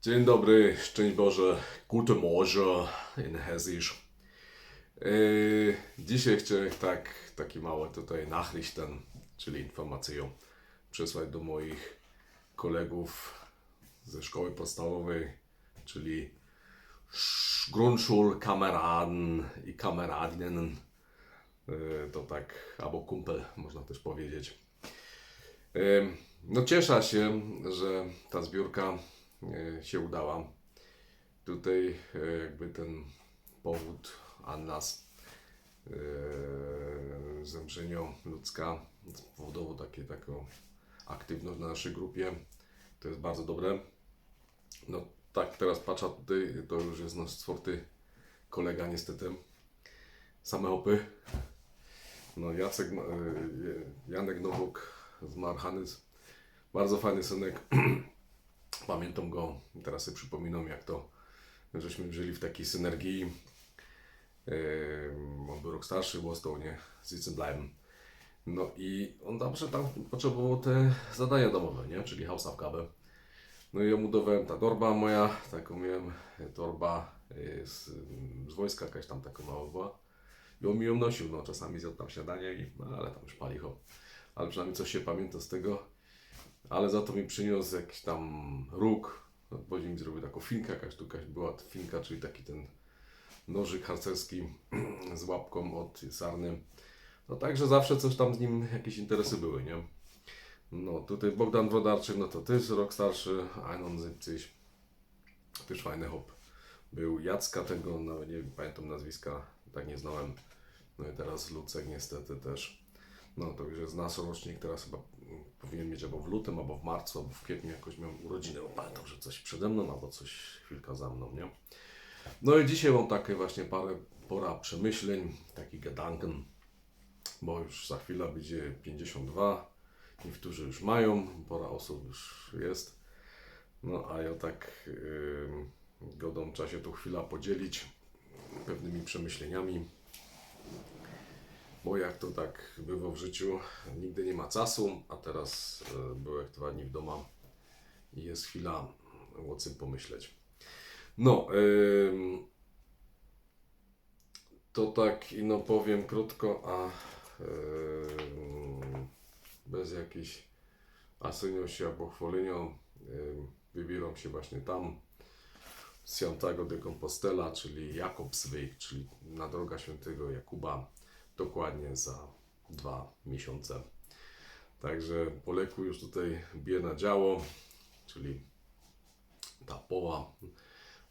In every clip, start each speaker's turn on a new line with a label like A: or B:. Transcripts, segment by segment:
A: Dzień dobry, szczęść Boże, guten Morgen in Hessisch. Dzisiaj chciałem taki mały tutaj Nachrichten, czyli informację przesłać do moich kolegów ze szkoły podstawowej, czyli Grundschulkameraden i Kameradinnen. To tak, albo kumpel, można też powiedzieć. No cieszę się, że ta zbiórka się udała. Tutaj jakby ten powód, Annas, zemrzenia ludzka spowodował taką aktywność na naszej grupie. To jest bardzo dobre. No tak, teraz patrzę tutaj, to już jest nasz czwarty kolega niestety. Same hopy. No Janek Nowok z Marhanys. Bardzo fajny synek. Pamiętam go, teraz sobie przypominam, jak to żeśmy żyli w takiej synergii. On był rok starszy, został nie sitzen bleiben. No i on zawsze tam potrzebował te zadania domowe, nie? Czyli Hausaufgabe. No i ja mu dawałem ta torba moja, taką miałem torba z wojska, jakaś tam taka mała była. I on mi ją nosił, no czasami zjadł tam śniadanie, ale tam już palicho. Ale przynajmniej coś się pamięta z tego. Ale za to mi przyniósł jakiś tam róg. No, później mi zrobił taką finkę, jakaś była finka, czyli taki ten nożyk harcerski z łapką od sarny. No także zawsze coś tam z nim, jakieś interesy były, nie? No tutaj Bogdan Wodarczyk, no to też rok starszy, 71, też fajny hop. Był Jacka tego, nawet nie pamiętam nazwiska, tak nie znałem. No i teraz Lucek niestety też. No to już jest nasz rocznik, teraz chyba powinien mieć albo w lutym, albo w marcu, albo w kwietniu jakoś miał urodziny. Pamiętam, że coś przede mną, albo coś chwilkę za mną, nie? No i dzisiaj mam takie właśnie pora przemyśleń, taki Gedanken, bo już za chwilę będzie 52, niektórzy już mają, pora osób już jest. No a ja tak godą czasie tu chwila podzielić pewnymi przemyśleniami. Bo jak to tak bywa w życiu, nigdy nie ma czasu, a teraz byłem 2 dni w domu i jest chwila o czym pomyśleć. No, to tak ino powiem krótko, a bez jakichś asyniusi albo chwalenia wybieram się właśnie tam z Santiago de Compostela, czyli Jakobsweg, czyli na droga świętego Jakuba, dokładnie za 2 miesiące. Także po leku już tutaj bije na działo, czyli ta poła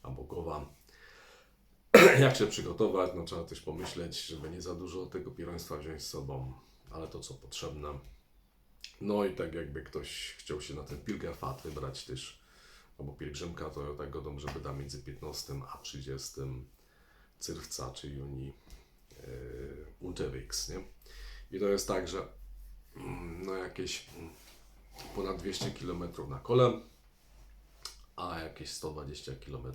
A: albo gowa. Jak się przygotować? No trzeba też pomyśleć, żeby nie za dużo tego pieroństwa wziąć z sobą, ale to co potrzebne. No i tak jakby ktoś chciał się na ten Pilgerfahrt wybrać też, albo pielgrzymka, to ja tak godą, żeby da między 15 a 30 czerwca, czyli oni unterwegs, nie? I to jest tak, że no jakieś ponad 200 km na kole, a jakieś 120 km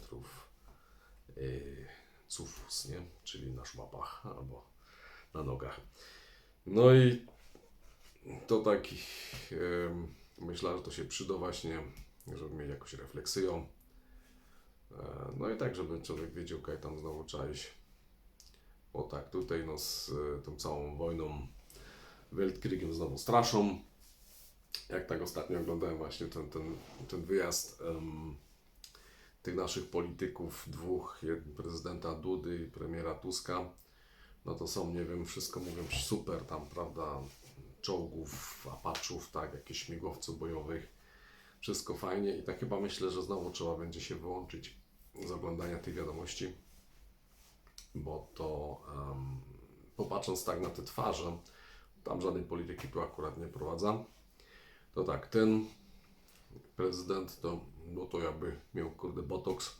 A: zu Fuß, nie? Czyli na szłapach albo na nogach. No i to tak myślę, że to się przyda właśnie, żeby mieć jakąś refleksję. No i tak, żeby człowiek wiedział, jak tam znowu trzeba iść. Bo tak, tutaj no z tą całą wojną, Weltkriegiem znowu straszą. Jak tak ostatnio oglądałem właśnie ten wyjazd tych naszych polityków, dwóch, prezydenta Dudy i premiera Tuska, no to są, nie wiem, wszystko mówią super tam, prawda, czołgów, apaczów, tak, jakichś śmigłowców bojowych, wszystko fajnie i tak chyba myślę, że znowu trzeba będzie się wyłączyć z oglądania tych wiadomości, bo to popatrząc tak na te twarze, tam żadnej polityki tu akurat nie prowadza, to tak, ten prezydent to, no to jakby miał kurde botoks,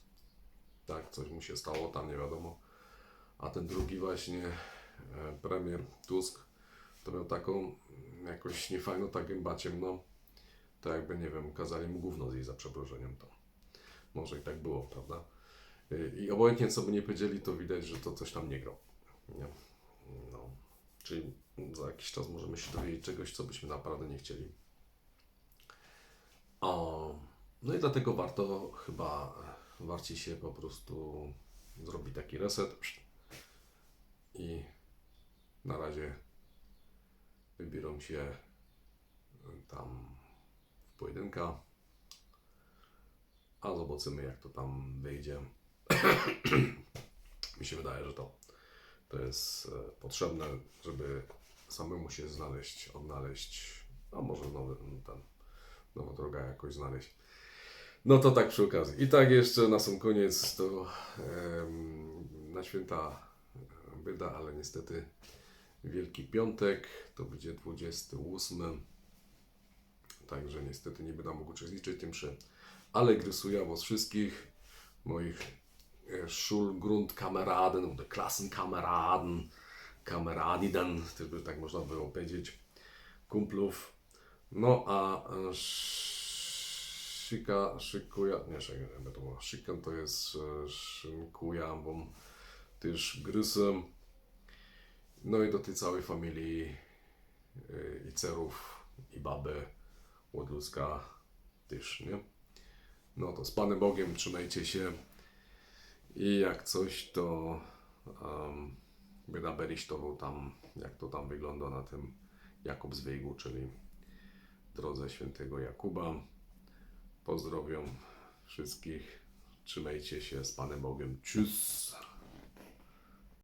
A: tak, coś mu się stało, tam nie wiadomo, a ten drugi właśnie premier Tusk to miał taką jakoś niefajną tak gęba ciemną, to jakby, nie wiem, kazali mu gówno zjeść za przeproszeniem, to może i tak było, prawda? I obojętnie co by nie powiedzieli, to widać, że to coś tam nie grał, nie? No, czyli za jakiś czas możemy się dowiedzieć czegoś, co byśmy naprawdę nie chcieli. O, No i dlatego warto się po prostu zrobić taki reset i na razie wybieram się tam w pojedynka, a zobaczymy jak to tam wyjdzie. Mi się wydaje, że to jest potrzebne, żeby samemu się odnaleźć, a może nową drogę jakoś znaleźć. No to tak przy okazji. I tak jeszcze na sam koniec to na święta wyda, ale niestety Wielki Piątek to będzie 28. Także niestety nie będę mógł uczestniczyć w tym mszy. Ale grysuję was wszystkich moich Schulgrundkameraden oder Klassenkameraden, Kameradiden, też by tak można było powiedzieć, kumplów. No a szykan to jest szynkuję wam też grysem. No i do tej całej familii i cerów, i baby, Łodludzka też, nie? No to z Panem Bogiem, trzymajcie się i jak coś to będę berichtował tam, jak to tam wygląda na tym Jakubswegu, czyli drodze świętego Jakuba. Pozdrawiam wszystkich, trzymajcie się, z Panem Bogiem, tschüss!